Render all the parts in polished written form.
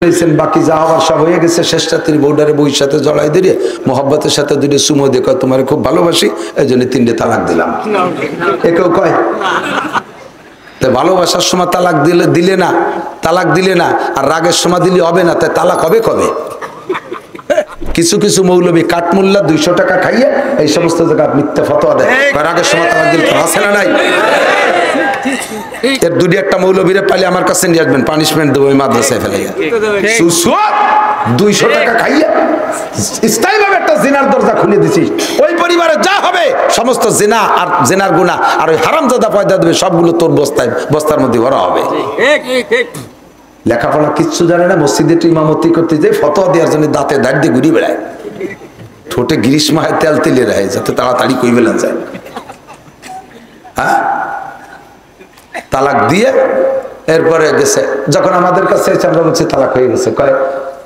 বাকি যা হওয়ার সব হয়ে গেছে, শেষ রাত্রি বউডারে বউর সাথে জড়াই দিয়ে মোহাব্বতের সাথে দুটো সুমো দেখো তোমার খুব ভালোবাসি, এই জন্য 3টে তালাক দিলাম। একেও কয় ভালোবাসার সময় তালাক দিলে না, তালাক দিলে না, আর রাগের সময় দিলে হবে না, তাই তালাক হবে কবে? কিছু কিছু মৌলবী কাঠমুল্লা 200 টাকা খাইয়ে এই সমস্ত জায়গা মিথ্যা ফতোয়া দেয়, রাগের সময় তালাক দিলে আছে না নাই? এর দুটি একটা মৌলবীরে পাইলে আমার কাছে নিয়ে আসবেন, পানিশমেন্ট দেবো ওই মাদ্রাসায় ফেলে। 200 টাকা খাইয়ে স্থায়ীভাবে একটা জিনার দরজা খুলে দিছিস, ওই পরিবারে যা হবে সমস্ত জিনা আর জিনার গুনাহ আর ওই হারামজাদা পয়দা দেবে সবগুলো তোর বস্তার মধ্যে ভরা হবে। লেখাপড়া কিচ্ছু জানে না, মসজিদে ইমামতি করতে যায় ফতোয়া দেওয়ার জন্য দাঁতে দাঁড় দিয়ে ঘুরিয়ে বেড়ায়, ঠোঁটে গ্রীষ্মায় তেল তেলে রায় যাতে তাড়াতাড়ি কই বেলান যায়। হ্যাঁ, তালাক দিয়ে এরপরে গেছে, যখন আমাদের কাছে আমরা বলছি তালাক হয়ে গেছে, কয়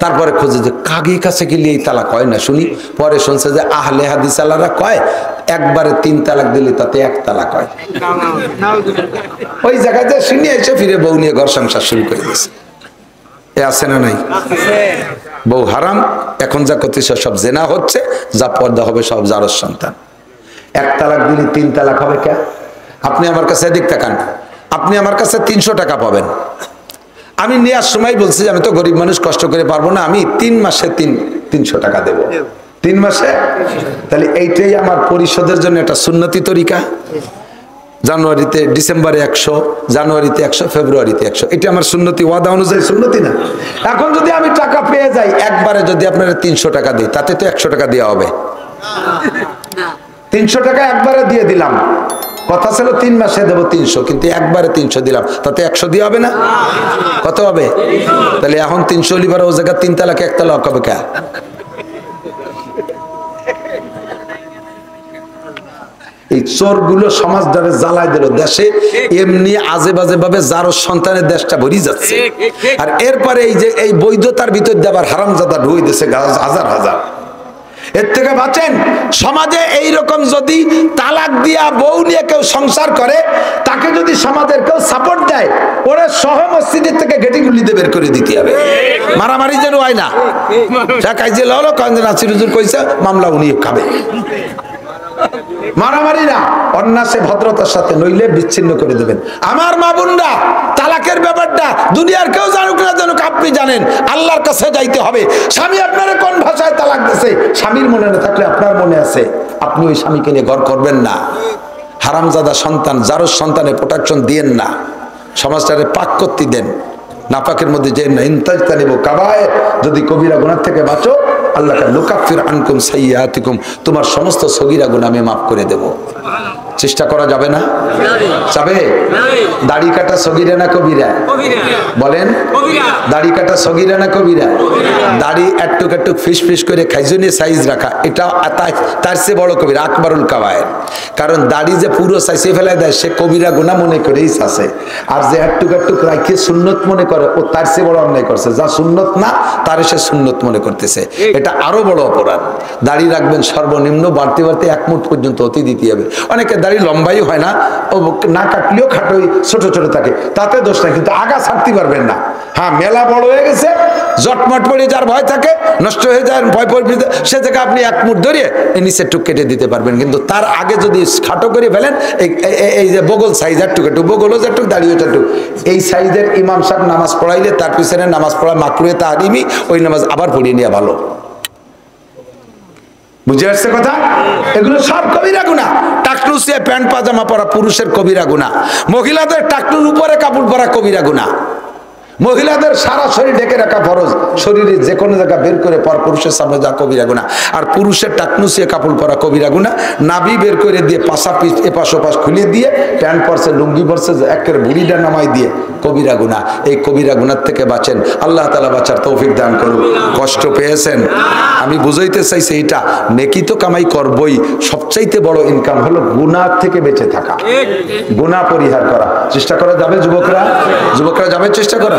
তারপরে খোঁজে যে কাগি কাছে গেলে এই তালাক হয় না শুনি, পরে শুনছে যে আহলে হাদিস আলারা কয় একবারে 3 তালাক দিলে তাতে 1 তালাক হয়। ওই জায়গায় যে শুনি এসে ফিরে বউ নিয়ে ঘর সংসার শুরু করে দিয়েছে। এ আছে না নাই? বউ হারাম, এখন যা করতেছে সব জেনা হচ্ছে, যা পর্দা হবে সব জারজ সন্তান। 1 তালাক দিলে 3 তালাক হবে কে? আপনি আমার কাছে এদিক তাকান, আপনি আমার কাছে 300 টাকা পাবেন, আমি নেওয়ার সময় বলছি আমি তো গরিব মানুষ, কষ্ট করে পারবো না, আমি 3 মাসে 300 টাকা দেব, 3 মাসে। তাহলে এইটাই আমার পরিশোধের জন্য একটা সুন্নতি তরিকা। জানুয়ারিতে, ডিসেম্বরে 100, জানুয়ারিতে 100, ফেব্রুয়ারিতে 100, এটা আমার সুন্নতি ওয়াদা অনুযায়ী সুন্নতি না? এখন যদি আমি টাকা পেয়ে যাই একবারে, যদি আপনারা 300 টাকা দিই তাতে তো 100 টাকা দেওয়া হবে। 300 টাকা একবারে দিয়ে দিলাম, কথা ছিল 3 মাসে দেবো 300, কিন্তু একবারে 300 দিলাম, তাতে 100 দিয়ে হবে না? কত হবে? তাহলে এখন 300 লিবার ও জায়গা 3 তালাক 1 তালাক হবে কে? এই চোর গুলো সমাজ দ্বারা জ্বালাই দিল, দেশে এমনি আজে বাজে ভাবে যারো সন্তানের দেশটা ভরি যাচ্ছে, আর এরপরে এই যে এই বৈধতার ভিতর দিয়ে আবার হারামজাদা ঢুই দিছে হাজার হাজার। এর থেকে বাঁচেন। সমাজে এইরকম যদি তালাক দিয়া বউ নিয়ে কেউ সংসার করে, তাকে যদি সমাজের কেউ সাপোর্ট দেয়, ওরা সহ মসজিদের থেকে গেটি গুলিতে বের করে দিতে হবে। মারামারি যেন হয় না, যা কাজে ললো কাজে নাসির হুজুর কইছে মামলা উনি খাবে। মারামারি না, অন্যাসে ভদ্রতার সাথে, নইলে বিচ্ছিন্ন করে দেবেন। আমার মা বোনরা, তালাকের ব্যাপারটা দুনিয়ার কেউ জানুক না জানুক, আপনি জানেন আল্লাহর কাছে যাইতে হবে। স্বামী আপনারা কোন ভাষায় তালাক দিছে, স্বামীর মনে না থাকলে আপনার মনে আছে, আপনি ওই স্বামীকে নিয়ে ঘর করবেন না। হারামজাদা সন্তান, জারজ সন্তানের প্রোটেকশন দিয়েন না, সমাজটারে পাক করতে দেন, নাপাকের মধ্যে যে না ইনতাজতানিবু কাবায়ের, যদি কবিরা গুনাহ থেকে বাঁচো আল্লাহ লুকাফির আনকুম সাইয়্যাতিকুম, তোমার সমস্ত সগীরা গুনাহ আমি মাফ করে দেব। চেষ্টা করা যাবে না? যাবে? দাড়ি কাটা সগীরা না কবিরা? বলেন, দাড়ি কাটা সগীরা না কবিরা? দাড়ি একটুক একটুক ফিস ফিস করে খাইজুনি সাইজ রাখা, এটা তার চেয়ে বড় কবিরা, আকবরুল কাবায়ের। কারণ দাড়ি যে পুরো সাইজে ফেলে দেয় সে কবিরা গুনাহ মনে করেই আছে, আর যে একটুক একটুক রাখে সুন্নত মনে করে ও তার চেয়ে বড় অন্যায় করছে। যা সুন্নত না তার সে সুন্নত মনে করতেছে, এটা আরো বড় অপরাধ। দাড়ি রাখবেন সর্বনিম্ন, বাড়তে বাড়তে 1 মুঠ পর্যন্ত অতি দিতে হবে। অনেকে দাড়ি লম্বাই হয় না, ও না কাটলেও খাটোই ছোট ছোট থাকে, তাতে দোষ নাই, কিন্তু আগা ছাড়তে পারবেন না। হ্যাঁ, মেলা বড় হয়ে গেছে, জটমট পড়ে যার ভয় থাকে, নষ্ট হয়ে যায় ভয় পড়বে, সে থেকে আপনি 1 মুঠ ধরিয়ে নিচে টুক কেটে দিতে পারবেন। কিন্তু তার আগে যদি খাটো করে ফেলেন, এই যে বগল সাইজ একটু একটু, বগলও যেটুক দাঁড়িয়ে যেটুক, এই সাইজের ইমাম সাহেব নামাজ পড়াইলে তার পিছনে নামাজ পড়া মাকরুহে তাহরিমি, ওই নামাজ আবার পড়িয়ে নেওয়া ভালো। বুঝে আসছে কথা? এগুলো সব কবিরা গুনাহ। টাকলু সে প্যান্ট পাজামা পরা পুরুষের কবিরা গুনাহ, মহিলাদের টাকলুর উপরে কাপড় পরা কবিরা গুনাহ, মহিলাদের সারা শরীর ঢেকে রাখা ফরজ, শরীরে যে কোনো জায়গা বের করে পর পুরুষের সামনে যা কবিরা গুনাহ। আর পুরুষের টাকনুসিয়ে কাপড় পরা কবিরা গুনাহ, নাভি বের করে দিয়ে পাশা পিছ এপাশ ওপাশ খুলে দিয়ে প্যান্ট পরছে, লুঙ্গি পরছে, একের বুড়িটা নামাই দিয়ে কবিরা গুনাহ। এই কবিরা গুনাহ থেকে বাঁচেন, আল্লাহ তাআলা বাঁচার তৌফিক দান করুন। কষ্ট পেয়েছেন? আমি বুঝাইতে চাইছি এইটা নেকি তো কামাই করবই, সবচাইতে বড় ইনকাম হলো গুনাহ থেকে বেঁচে থাকা, গুনাহ পরিহার করা। চেষ্টা করা যাবে যুবকরা? যুবকরা যাবে চেষ্টা করা?